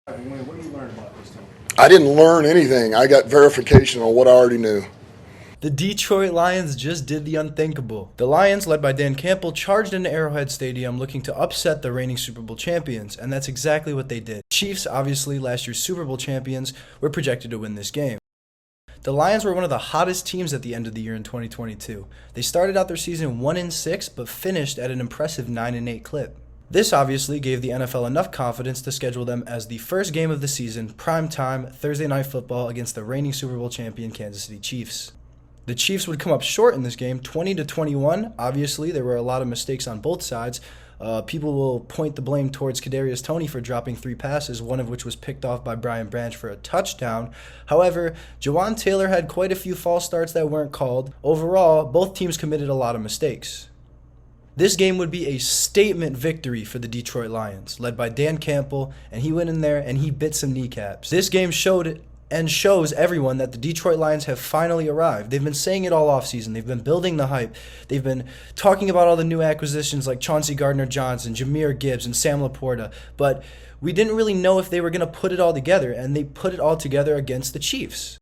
What did you learn about this team? I didn't learn anything. I got verification on what I already knew. The Detroit Lions just did the unthinkable. The Lions, led by Dan Campbell, charged into Arrowhead Stadium looking to upset the reigning Super Bowl champions, and that's exactly what they did. Chiefs, obviously last year's Super Bowl champions, were projected to win this game. The Lions were one of the hottest teams at the end of the year in 2022. They started out their season 1-6, but finished at an impressive 9-8 clip. This obviously gave the NFL enough confidence to schedule them as the first game of the season, prime time, Thursday Night Football against the reigning Super Bowl champion Kansas City Chiefs. The Chiefs would come up short in this game, 20-21. Obviously, there were a lot of mistakes on both sides. People will point the blame towards Kadarius Toney for dropping 3 passes, one of which was picked off by Brian Branch for a touchdown. However, Jawan Taylor had quite a few false starts that weren't called. Overall, both teams committed a lot of mistakes. This game would be a statement victory for the Detroit Lions, led by Dan Campbell, and he went in there and he bit some kneecaps. This game showed and shows everyone that the Detroit Lions have finally arrived. They've been saying it all offseason. They've been building the hype. They've been talking about all the new acquisitions like Chauncey Gardner-Johnson, Jahmyr Gibbs, and Sam Laporta, but we didn't really know if they were going to put it all together, and they put it all together against the Chiefs.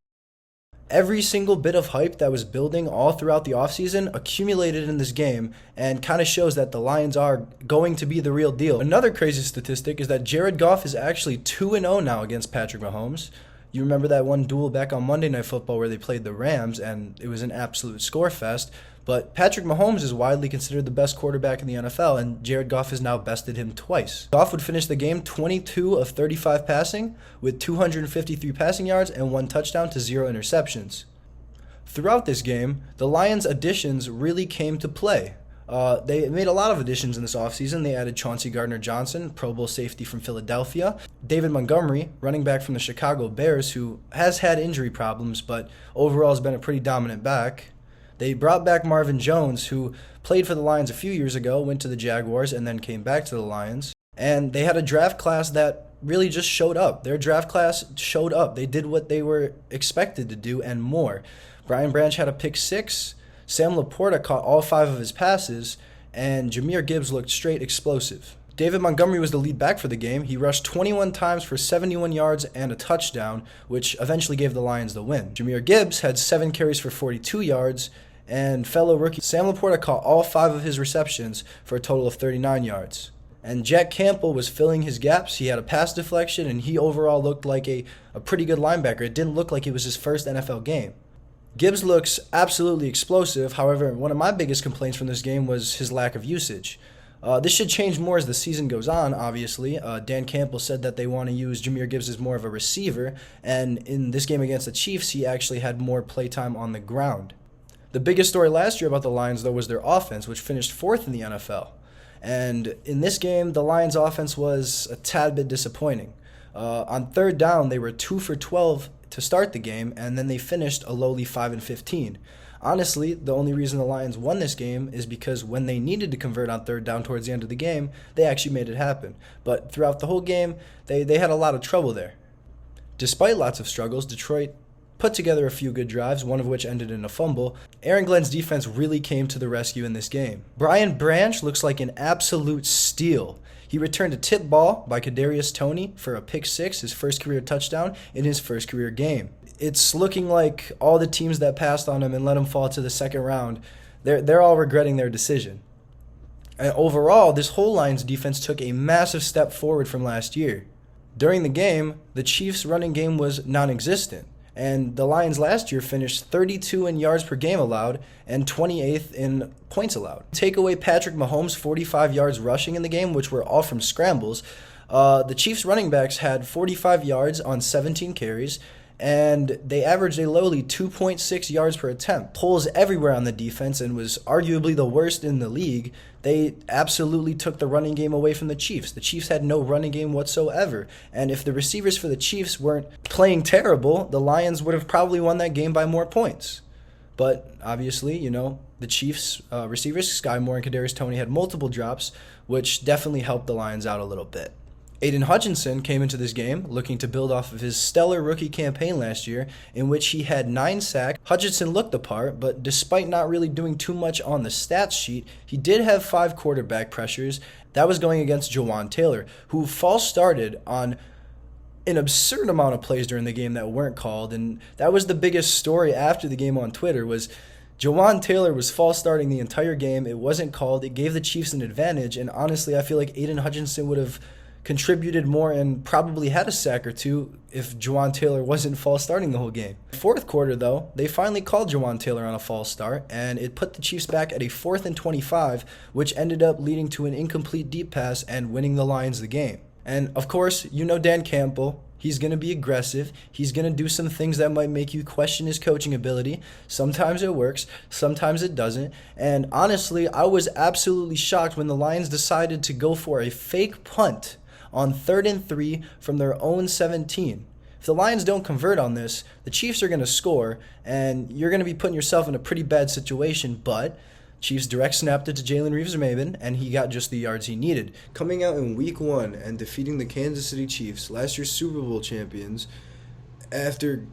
Every single bit of hype that was building all throughout the offseason accumulated in this game and kind of shows that the Lions are going to be the real deal. Another crazy statistic is that Jared Goff is actually 2-0 now against Patrick Mahomes. You remember that one duel back on Monday Night Football where they played the Rams and it was an absolute score fest. But Patrick Mahomes is widely considered the best quarterback in the NFL, and Jared Goff has now bested him twice. Goff would finish the game 22 of 35 passing with 253 passing yards and 1 touchdown to 0 interceptions. Throughout this game, the Lions' additions really came to play. They made a lot of additions in this offseason. They added Chauncey Gardner-Johnson, Pro Bowl safety from Philadelphia, David Montgomery, running back from the Chicago Bears, who has had injury problems, but overall has been a pretty dominant back. They brought back Marvin Jones, who played for the Lions a few years ago, went to the Jaguars, and then came back to the Lions. And they had a draft class that really just showed up. Their draft class showed up. They did what they were expected to do and more. Brian Branch had a pick 6. Sam Laporta caught all 5 of his passes, and Jahmyr Gibbs looked straight explosive. David Montgomery was the lead back for the game. He rushed 21 times for 71 yards and a touchdown, which eventually gave the Lions the win. Jahmyr Gibbs had 7 carries for 42 yards, and fellow rookie Sam Laporta caught all 5 of his receptions for a total of 39 yards. And Jack Campbell was filling his gaps. He had a pass deflection, and he overall looked like a pretty good linebacker. It didn't look like it was his first NFL game. Gibbs looks absolutely explosive. However, one of my biggest complaints from this game was his lack of usage. This should change more as the season goes on, obviously. Dan Campbell said that they want to use Jahmyr Gibbs as more of a receiver, and in this game against the Chiefs, he actually had more playtime on the ground. The biggest story last year about the Lions, though, was their offense, which finished 4th in the NFL. And in this game, the Lions' offense was a tad bit disappointing. On 3rd down, they were 2 for 12 to start the game, and then they finished a lowly 5-15. Honestly, the only reason the Lions won this game is because when they needed to convert on 3rd down towards the end of the game, they actually made it happen. But throughout the whole game, they had a lot of trouble there. Despite lots of struggles, Detroit put together a few good drives, one of which ended in a fumble. Aaron Glenn's defense really came to the rescue in this game. Brian Branch looks like an absolute steal. He returned a tip ball by Kadarius Toney for a pick 6, his first career touchdown in his first career game. It's looking like all the teams that passed on him and let him fall to the 2nd round, they're all regretting their decision. And overall, this whole Lions defense took a massive step forward from last year. During the game, the Chiefs' running game was non-existent, and the Lions last year finished 32 in yards per game allowed and 28th in points allowed. Take away Patrick Mahomes' 45 yards rushing in the game, which were all from scrambles. The Chiefs' running backs had 45 yards on 17 carries, and they averaged a lowly 2.6 yards per attempt. Holes everywhere on the defense and was arguably the worst in the league. They absolutely took the running game away from the Chiefs. The Chiefs had no running game whatsoever, and if the receivers for the Chiefs weren't playing terrible, the Lions would have probably won that game by more points. But obviously, the Chiefs receivers, Sky Moore and Kadarius Toney, had multiple drops, which definitely helped the Lions out a little bit. Aiden Hutchinson came into this game looking to build off of his stellar rookie campaign last year, in which he had 9 sacks. Hutchinson looked the part, but despite not really doing too much on the stats sheet, he did have 5 quarterback pressures. That was going against Jawan Taylor, who false started on an absurd amount of plays during the game that weren't called, and that was the biggest story after the game on Twitter was Jawan Taylor was false starting the entire game. It wasn't called. It gave the Chiefs an advantage, and honestly, I feel like Aiden Hutchinson would have contributed more and probably had a sack or two if Jawan Taylor wasn't false starting the whole game. Fourth quarter, though, they finally called Jawan Taylor on a false start, and it put the Chiefs back at a 4th and 25, which ended up leading to an incomplete deep pass and winning the Lions the game. And, of course, you know Dan Campbell. He's going to be aggressive. He's going to do some things that might make you question his coaching ability. Sometimes it works. Sometimes it doesn't. And, honestly, I was absolutely shocked when the Lions decided to go for a fake punt on 3rd and 3 from their own 17. If the Lions don't convert on this, the Chiefs are going to score, and you're going to be putting yourself in a pretty bad situation, but Chiefs direct snapped it to Jalen Reeves-Maybin, and he got just the yards he needed. Coming out in Week 1 and defeating the Kansas City Chiefs, last year's Super Bowl champions, after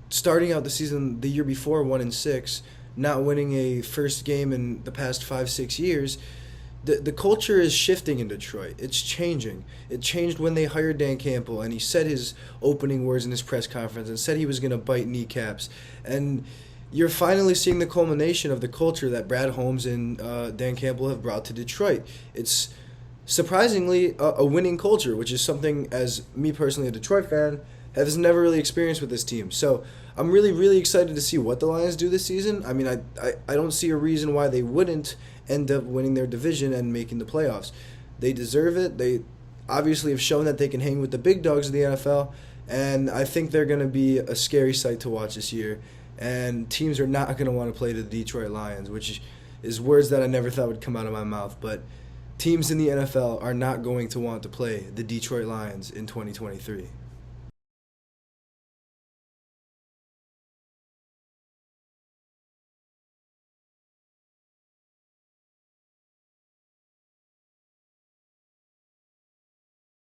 starting out the season the year before 1-6, not winning a first game in the past 5-6 years, the culture is shifting in Detroit. It's changing. It changed when they hired Dan Campbell, and he said his opening words in his press conference and said he was going to bite kneecaps. And you're finally seeing the culmination of the culture that Brad Holmes and Dan Campbell have brought to Detroit. It's surprisingly a winning culture, which is something, as me personally, a Detroit fan, has never really experienced with this team. So I'm really, really excited to see what the Lions do this season. I mean, I don't see a reason why they wouldn't end up winning their division and making the playoffs. They deserve it. They obviously have shown that they can hang with the big dogs of the NFL, and I think they're going to be a scary sight to watch this year. And teams are not going to want to play the Detroit Lions, which is words that I never thought would come out of my mouth. But teams in the NFL are not going to want to play the Detroit Lions in 2023.